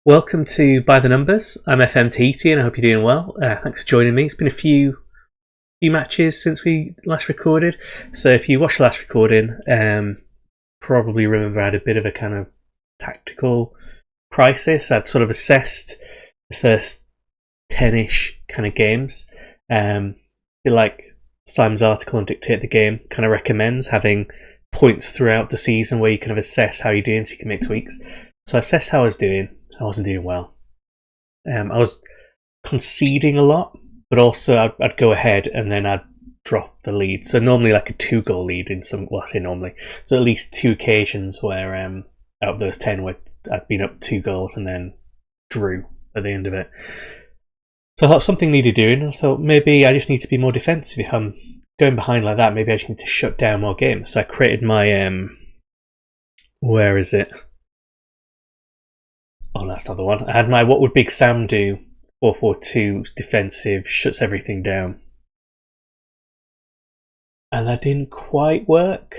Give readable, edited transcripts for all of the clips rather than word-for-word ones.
Welcome to By the Numbers. I'm FM Tahiti and I hope you're doing well. Thanks for joining me. It's been a few matches since we last recorded. So if you watched the last recording, probably remember I had a bit of a kind of tactical crisis. I'd sort of assessed the first 10-ish kind of games. Like Simon's article on Dictate the Game kind of recommends having points throughout the season where you kind of assess how you're doing so you can make tweaks. So I assessed how I was doing. I wasn't doing well. I was conceding a lot, but also I'd go ahead and then I'd drop the lead. So normally like a 2-goal lead in some, well I say normally, so at least 2 occasions where out of those 10 where I'd been up 2 goals and then drew at the end of it. So I thought something needed doing. I thought maybe I just need to be more defensive. If I'm going behind like that, maybe I just need to shut down more games. So I created my, where is it? Oh, that's not the one. I had my What Would Big Sam Do 4-4-2 defensive, shuts everything down. And that didn't quite work.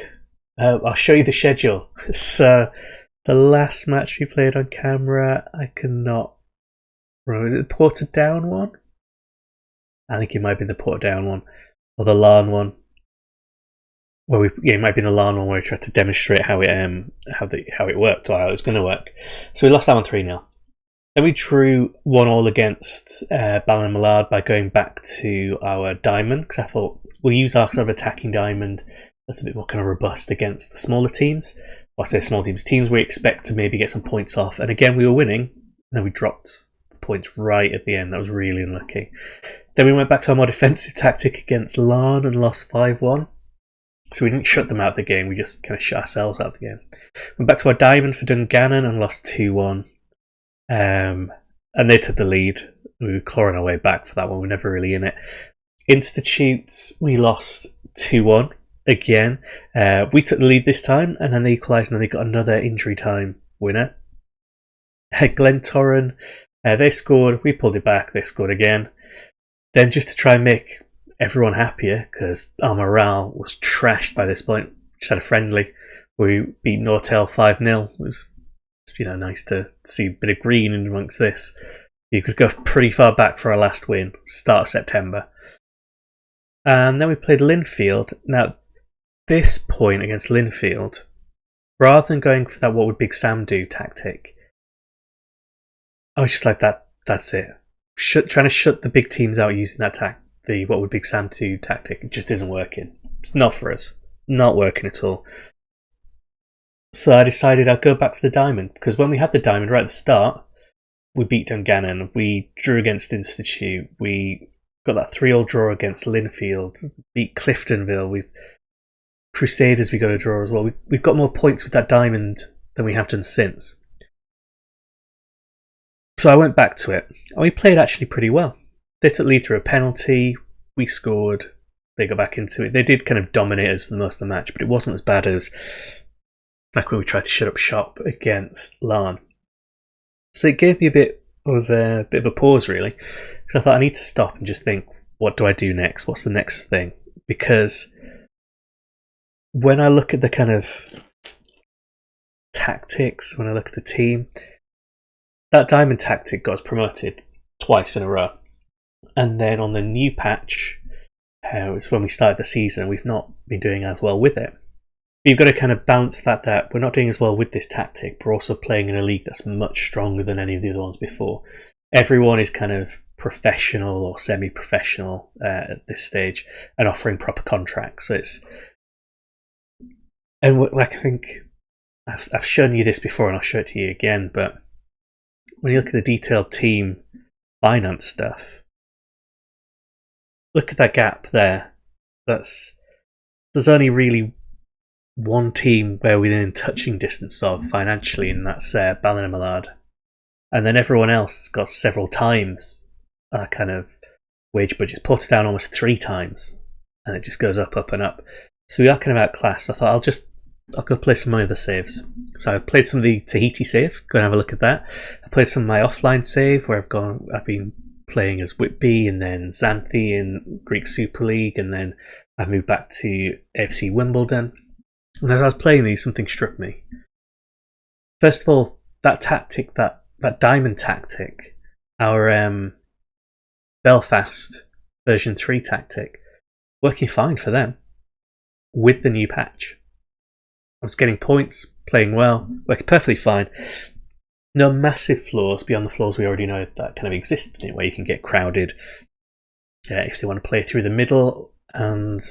I'll show you the schedule. So, the last match we played on camera, I cannot remember. Is it the Porter Down one? I think it might be the Porter Down one. Or the Larne one. Well, it might be the Larne one where we tried to demonstrate how it worked or how it was going to work. So we lost that one 3-0. Then we drew 1-1 against Ballinamallard by going back to our diamond, because I thought we'll use our sort of attacking diamond that's a bit more kind of robust against the smaller teams. Well, I say small teams we expect to maybe get some points off. And again, we were winning, and then we dropped the points right at the end. That was really unlucky. Then we went back to our more defensive tactic against Larne and lost 5-1. So we didn't shut them out of the game, we just kind of shut ourselves out of the game. Went back to our diamond for Dungannon and lost 2-1. And they took the lead. We were clawing our way back for that one, we were never really in it. Institutes, we lost 2-1 again. We took the lead this time, and then they equalised, and then they got another injury time winner. Glentoran, they scored, we pulled it back, they scored again. Then just to try and make everyone happier, because our morale was trashed by this point. Just had a friendly. We beat Nortel 5-0. It was, nice to see a bit of green in amongst this. You could go pretty far back for our last win, start of September. And then we played Linfield. Now, this point against Linfield, rather than going for that What Would Big Sam Do tactic, I was just like, that's it. Trying to shut the big teams out using that tactic. The What Would Big Sam Do tactic, it just isn't working. It's not for us. Not working at all. So I decided I'd go back to the diamond, because when we had the diamond right at the start, we beat Dungannon, we drew against Institute, we got that 3-3 draw against Linfield, beat Cliftonville, Crusaders we got a draw as well. We've got more points with that diamond than we have done since. So I went back to it, and we played actually pretty well. They took lead through a penalty, we scored, they got back into it. They did kind of dominate us for the most of the match, but it wasn't as bad as like when we tried to shut up shop against Larne. So it gave me a bit of a pause, really, because I thought I need to stop and just think, what do I do next? What's the next thing? Because when I look at the kind of tactics, when I look at the team, that diamond tactic got us promoted twice in a row. And then on the new patch, it's when we started the season, we've not been doing as well with it. But you've got to kind of balance that we're not doing as well with this tactic, but we're also playing in a league that's much stronger than any of the other ones before. Everyone is kind of professional or semi-professional at this stage and offering proper contracts. So I think I've shown you this before and I'll show it to you again, but when you look at the detailed team finance stuff, look at that gap there. There's only really one team where we're within touching distance of financially, and that's Ballinamallard. And then everyone else has got several times our kind of wage budget's put down almost 3 times, and it just goes up and up. So we are kind of outclassed. I thought I'll go play some of my other saves. So I played some of the Tahiti save. Go and have a look at that. I played some of my offline save where I've been playing as Whitby and then Xanthi in Greek Super League, and then I moved back to FC Wimbledon. And as I was playing these, something struck me. First of all, that tactic that that diamond tactic, our Belfast version 3 tactic, working fine for them with the new patch. I was getting points, playing well, working perfectly fine. No massive flaws beyond the flaws we already know that kind of exist in it, where you can get crowded if they want to play through the middle, and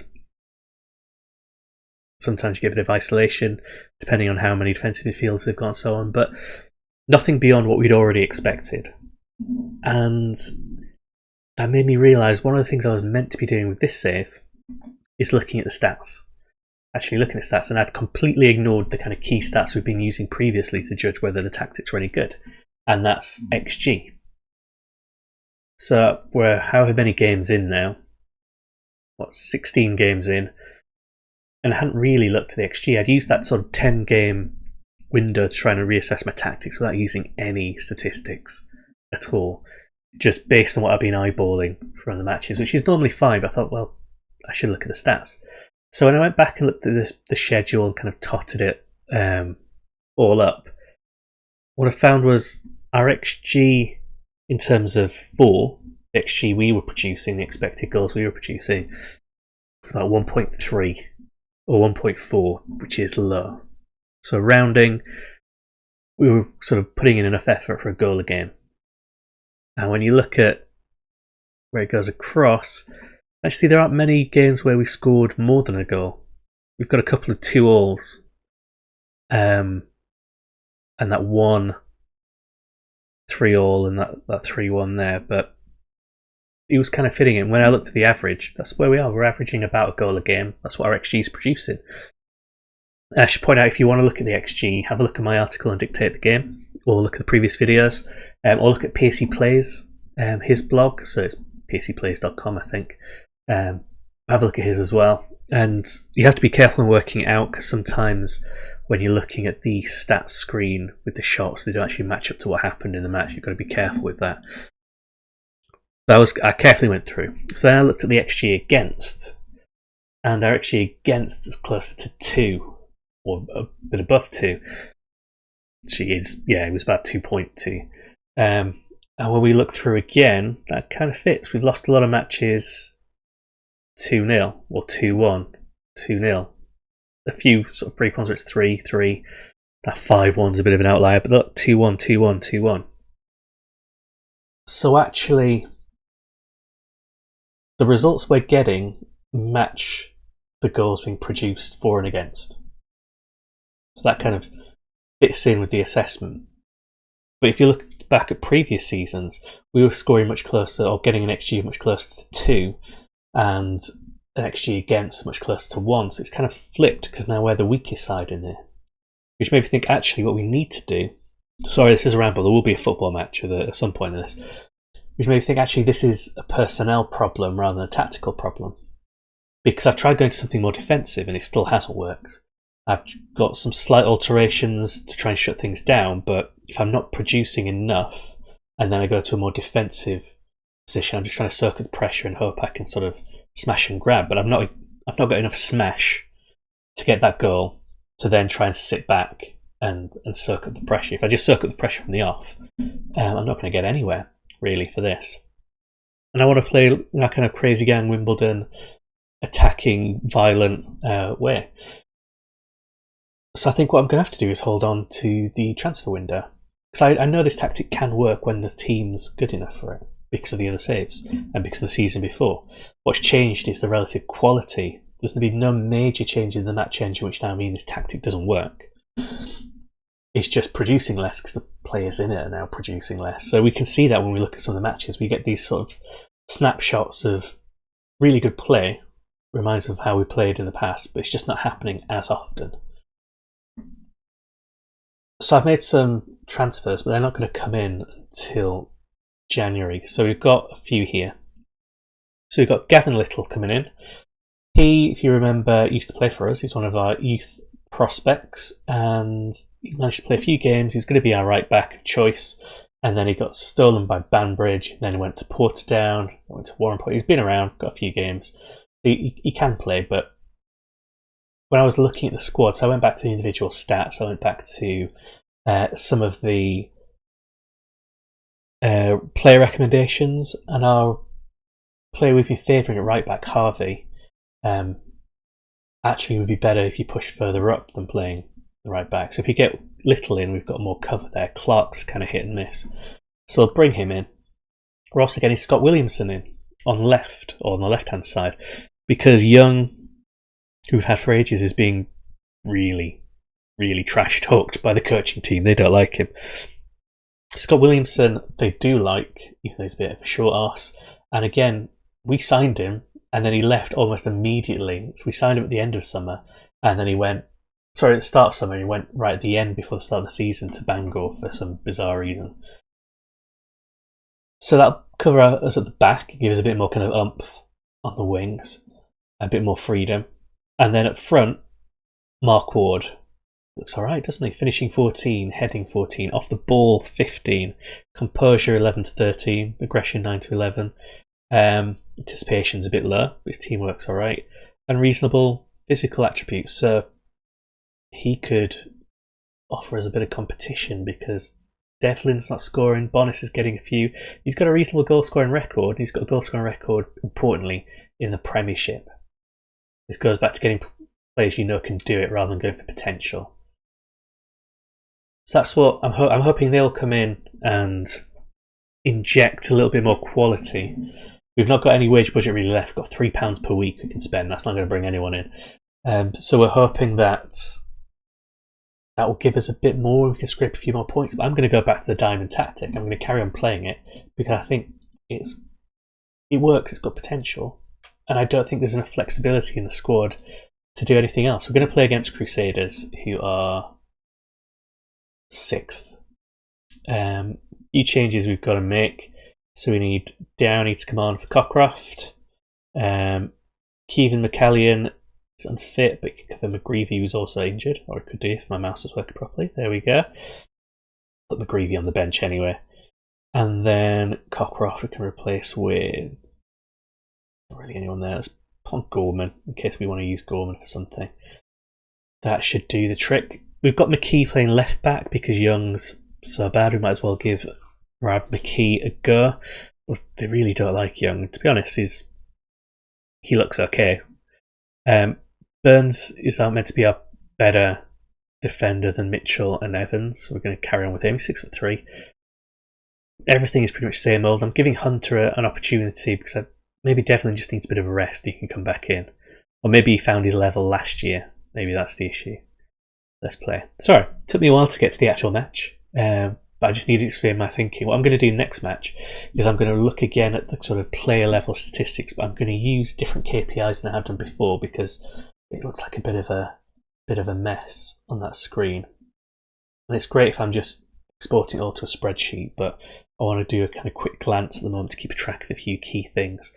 sometimes you get a bit of isolation depending on how many defensive midfielders they've got and so on, but nothing beyond what we'd already expected. And that made me realise one of the things I was meant to be doing with this save is looking at the stats. Actually looking at stats, and I'd completely ignored the kind of key stats we've been using previously to judge whether the tactics were any good, and that's XG. So we're however many games in now, 16 games in, and I hadn't really looked at the XG. I'd used that sort of 10-game window to try and reassess my tactics without using any statistics at all, just based on what I've been eyeballing from the matches, which is normally fine, but I thought, well, I should look at the stats. So when I went back and looked at the schedule and kind of totted it all up, what I found was our XG in terms of the XG we were producing, the expected goals we were producing, was about 1.3 or 1.4, which is low. So rounding, we were sort of putting in enough effort for a goal a game. And when you look at where it goes across, actually there aren't many games where we scored more than a goal. We've got a couple of 2-alls, and that one 3-all and that 3-1 there, but it was kind of fitting in. When I looked at the average, that's where we are. We're averaging about a goal a game. That's what our XG is producing. I should point out, if you want to look at the XG, have a look at my article on Dictate the Game, or look at the previous videos, or look at PSC Plays, his blog, so it's pscplays.com, I think. Have a look at his as well. And you have to be careful in working it out, because sometimes when you're looking at the stats screen with the shots, they don't actually match up to what happened in the match. You've got to be careful with that. I carefully went through. So then I looked at the XG against, and our XG against is closer to 2, or a bit above 2. It was about 2.2. And when we look through again, that kind of fits. We've lost a lot of matches 2-0 or 2-1, 2-0. A few sort of break ones where it's 3-3. That 5-1's a bit of an outlier, but look, 2-1, 2-1, 2-1. So actually, the results we're getting match the goals being produced for and against. So that kind of fits in with the assessment. But if you look back at previous seasons, we were scoring much closer, or getting an XG much closer to 2, and an XG against much closer to 1. So it's kind of flipped, because now we're the weakest side in there. Which made me think, actually, what we need to do... Sorry, this is a ramble. There will be a football match at some point in this. Which made me think, actually, this is a personnel problem rather than a tactical problem. Because I've tried going to something more defensive, and it still hasn't worked. I've got some slight alterations to try and shut things down, but if I'm not producing enough, and then I go to a more defensive position, I'm just trying to circuit the pressure and hope I can sort of smash and grab, but I've not got enough smash to get that goal to then try and sit back and circuit the pressure. If I just circuit the pressure from the off, I'm not going to get anywhere really for this. And I want to play that kind of crazy gang Wimbledon attacking, violent way. So I think what I'm going to have to do is hold on to the transfer window, because I know this tactic can work when the team's good enough for it, because of the other saves and because of the season before. What's changed is the relative quality. There's going to be no major change in the match engine, which now means this tactic doesn't work. It's just producing less because the players in it are now producing less. So we can see that when we look at some of the matches. We get these sort of snapshots of really good play, reminds of how we played in the past, but it's just not happening as often. So I've made some transfers, but they're not going to come in until January. So we've got a few here. So we've got Gavin Little coming in. He, if you remember, used to play for us. He's one of our youth prospects, and he managed to play a few games. He's going to be our right back of choice. And then he got stolen by Banbridge. Then he went to Portadown, went to Warrenport. He's been around, got a few games. He can play, but when I was looking at the squad, so I went back to the individual stats. I went back to some of the player recommendations, and our player we've been favouring at right back, Harvey, actually would be better if you push further up than playing the right back. So if you get Little in, we've got more cover there. Clark's kind of hit and miss. So we'll bring him in. We're also getting Scott Williamson in on left, or on the left-hand side, because Young, who we've had for ages, is being really, really trash-talked by the coaching team. They don't like him. Scott Williamson, they do like, even though he's a bit of a short arse. And again, we signed him, and then he left almost immediately. So we signed him at the end of summer, and then he went, at the start of summer, he went right at the end before the start of the season to Bangor for some bizarre reason. So that'll cover us at the back, give us a bit more kind of oomph on the wings, a bit more freedom. And then up front, Mark Ward looks alright, doesn't he? Finishing 14, heading 14, off the ball 15, composure 11 to 13, aggression 9 to 11. Anticipation's a bit low, but his teamwork's alright. And reasonable physical attributes, so he could offer us a bit of competition because Devlin's not scoring, Bonis is getting a few. He's got a reasonable goal scoring record. He's got a goal scoring record, importantly, in the Premiership. This goes back to getting players you know can do it rather than going for potential. So that's what I'm hoping they'll come in and inject a little bit more quality. We've not got any wage budget really left. We've got £3 per week we can spend. That's not going to bring anyone in. So we're hoping that will give us a bit more. We can scrape a few more points. But I'm going to go back to the diamond tactic. I'm going to carry on playing it because I think it works. It's got potential, and I don't think there's enough flexibility in the squad to do anything else. We're going to play against Crusaders, who are 6th. Few changes we've got to make. So we need Downey to come on for Cockcroft. Keevan McCallion is unfit, but cover McGreevy, who's also injured, or it could do if my mouse was working properly. There we go. Put McGreevy on the bench anyway. And then Cockcroft we can replace with not really anyone there. Let's put Gorman in case we want to use Gorman for something. That should do the trick. We've got McKee playing left back because Young's so bad. We might as well give Rab McKee a go. Well, they really don't like Young. To be honest, he looks okay. Burns is meant to be a better defender than Mitchell and Evans, so we're going to carry on with him. He's 6'3". Everything is pretty much same old. I'm giving Hunter an opportunity because maybe Devlin just needs a bit of a rest. He can come back in, or maybe he found his level last year. Maybe that's the issue. Let's play. Sorry, it took me a while to get to the actual match, but I just needed to explain my thinking. What I'm going to do next match is I'm going to look again at the sort of player level statistics, but I'm going to use different KPIs than I have done before because it looks like a bit of a mess on that screen. And it's great if I'm just exporting it all to a spreadsheet, but I want to do a kind of quick glance at the moment to keep track of a few key things.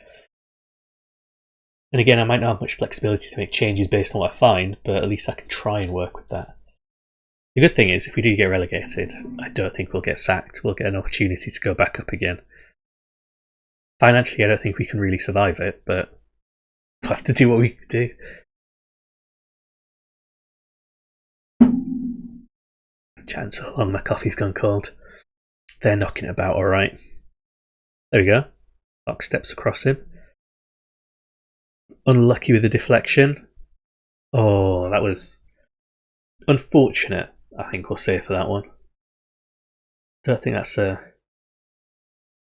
And again, I might not have much flexibility to make changes based on what I find, but at least I can try and work with that. The good thing is, if we do get relegated, I don't think we'll get sacked. We'll get an opportunity to go back up again. Financially, I don't think we can really survive it, but we'll have to do what we can do. Chatting so long, my coffee's gone cold. They're knocking it about alright. There we go. Fox steps across him. Unlucky with the deflection. Oh, that was unfortunate, I think we'll say for that one. Don't think that's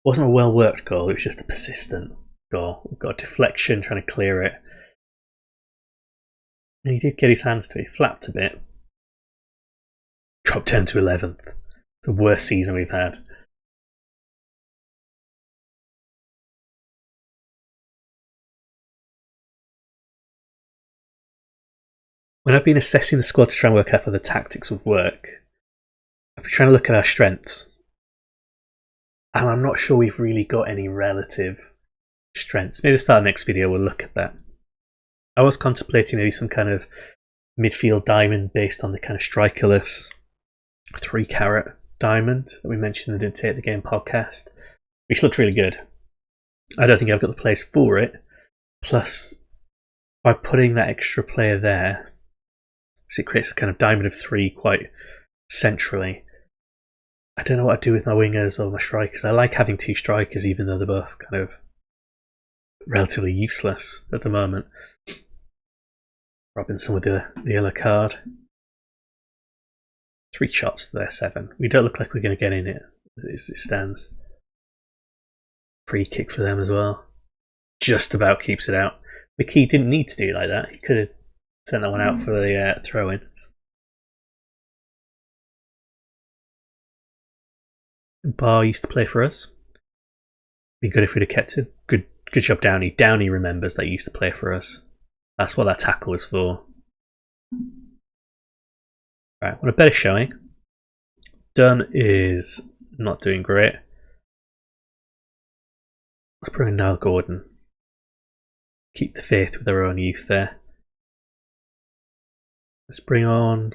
wasn't a well worked goal, it was just a persistent goal. We've got a deflection trying to clear it. And he did get his hands to it, he flapped a bit. Dropped down to 11th. The worst season we've had. When I've been assessing the squad to try and work out how the tactics would work, I've been trying to look at our strengths. And I'm not sure we've really got any relative strengths. Maybe the start of the next video we'll look at that. I was contemplating maybe some kind of midfield diamond based on the kind of strikerless 3-carat diamond that we mentioned in the Didn't Take the Game podcast, which looked really good. I don't think I've got the place for it. Plus, by putting that extra player there, so it creates a kind of diamond of 3 quite centrally. I don't know what I'd do with my wingers or my strikers. I like having 2 strikers, even though they're both kind of relatively useless at the moment. Robinson with the yellow card. 3 shots to their 7. We don't look like we're going to get in it as it stands. Free kick for them as well. Just about keeps it out. McKee didn't need to do like that. He could have sent that one out for the throw-in. Barr used to play for us. Be good if we'd have kept it. Good job, Downey. Downey remembers that he used to play for us. That's what that tackle was for. Right, what a better showing. Dunn is not doing great. Let's bring in Niall Gordon. Keep the faith with our own youth there. Let's bring on...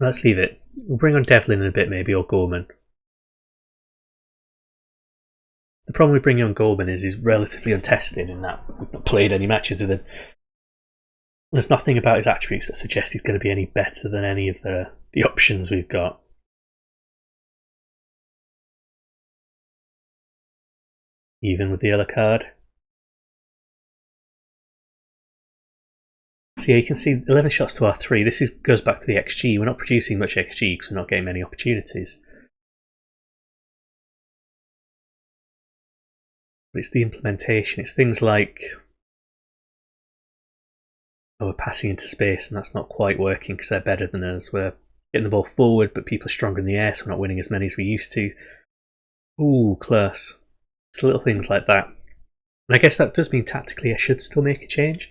Let's leave it. We'll bring on Devlin in a bit maybe, or Gorman. The problem with bringing on Gorman is he's relatively untested in that we've not played any matches with him. There's nothing about his attributes that suggests he's going to be any better than any of the options we've got. Even with the yellow card. So yeah, you can see 11 shots to our 3. This goes back to the XG. We're not producing much XG because we're not getting many opportunities. But it's the implementation. It's things like... Oh, we're passing into space and that's not quite working because they're better than us. We're getting the ball forward but people are stronger in the air, so we're not winning as many as we used to. Ooh, close. It's little things like that. And I guess that does mean tactically I should still make a change.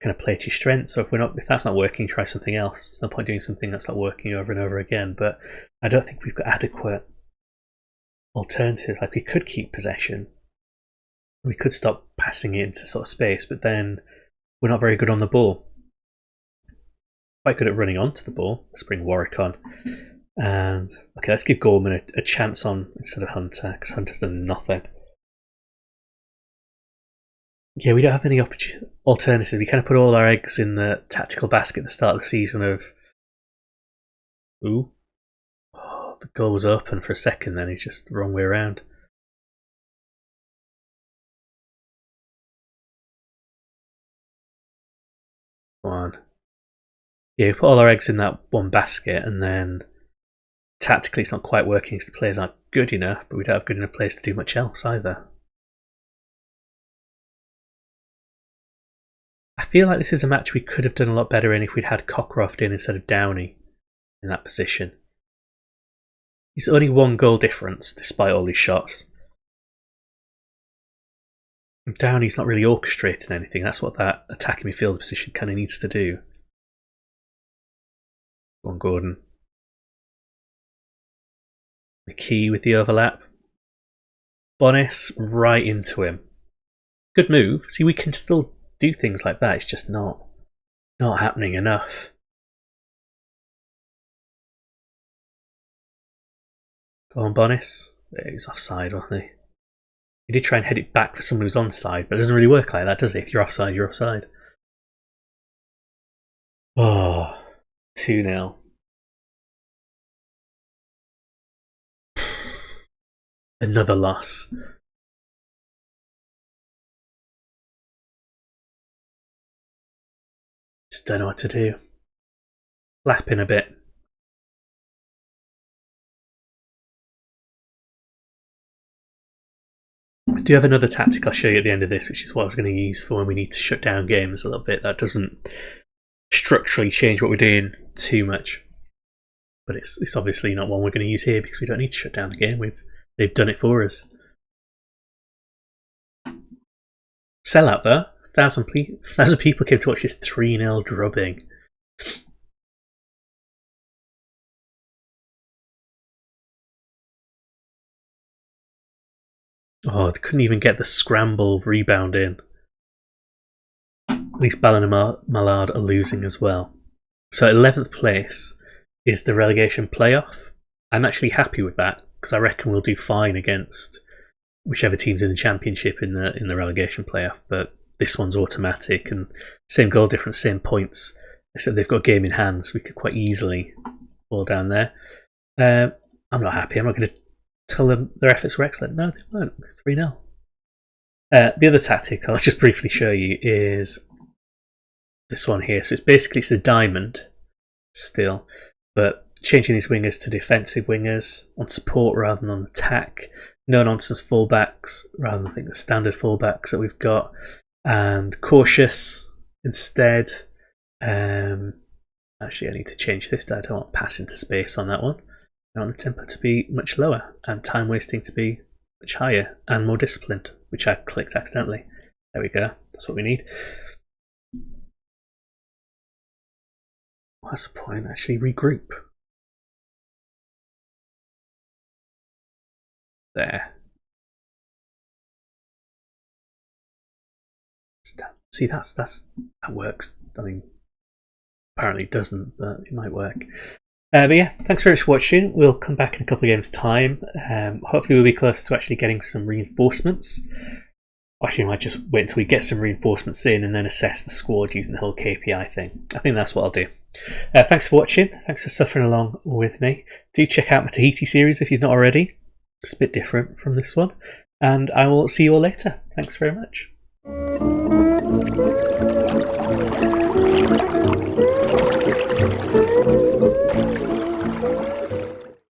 Kind of play to your strength. So if that's not working, try something else. There's no point doing something that's not working over and over again. But I don't think we've got adequate alternatives. Like, we could keep possession. We could stop passing it into sort of space, but then we're not very good on the ball. Quite good at running onto the ball. Let's bring Warwick on. And okay, let's give Gorman a chance on instead of Hunter, because Hunter's done nothing. Yeah, we don't have any alternatives. We kind of put all our eggs in the tactical basket at the start of the season of... Ooh. Oh, the goal was open for a second then. It's just the wrong way around. Come on. Yeah, we put all our eggs in that one basket and then tactically it's not quite working because the players aren't good enough, but we don't have good enough players to do much else either. I feel like this is a match we could have done a lot better in if we'd had Cockcroft in instead of Downey in that position. He's only 1 goal difference despite all these shots. And Downey's not really orchestrating anything. That's what that attacking midfielder position kind of needs to do. Go on, Gordon. McKee with the overlap. Bonis right into him. Good move. See, we can still do things like that. It's just not happening enough. Go on, Bonis. He's offside, wasn't he? He did try and head it back for someone who's onside, but it doesn't really work like that, does it? If you're offside, you're offside. Oh, 2-0. Another loss. Just don't know what to do. Flapping a bit. I do have another tactic I'll show you at the end of this, which is what I was going to use for when we need to shut down games a little bit. That doesn't structurally change what we're doing too much. But it's obviously not one we're going to use here because we don't need to shut down the game. They've done it for us. Sellout though. 1,000 people came to watch this 3-0 drubbing. Oh, they couldn't even get the scramble rebound in. At least Ballon and Mallard are losing as well. So 11th place is the relegation playoff. I'm actually happy with that because I reckon we'll do fine against whichever team's in the championship in the relegation playoff. But this one's automatic and same goal difference, same points. Except they've got a game in hand, so we could quite easily fall down there. I'm not happy. I'm not going to tell them their efforts were excellent. No, they weren't. 3-0. The other tactic I'll just briefly show you is this one here. So it's the diamond still, but changing these wingers to defensive wingers on support rather than on attack. No nonsense fullbacks rather than the standard fullbacks that we've got, and cautious instead. Actually, I need to change this. I don't want pass into space on that one. I want the tempo to be much lower and time wasting to be much higher and more disciplined, which I clicked accidentally. There we go. That's what we need. What's the point? Actually, regroup. There. See, that works. I mean, apparently it doesn't, but it might work. But yeah, thanks very much for watching. We'll come back in a couple of games' time. Hopefully we'll be closer to actually getting some reinforcements. Actually, I might just wait until we get some reinforcements in and then assess the squad using the whole KPI thing. I think that's what I'll do. Thanks for watching. Thanks for suffering along with me. Do check out my Tahiti series if you've not already. It's a bit different from this one. And I will see you all later. Thanks very much.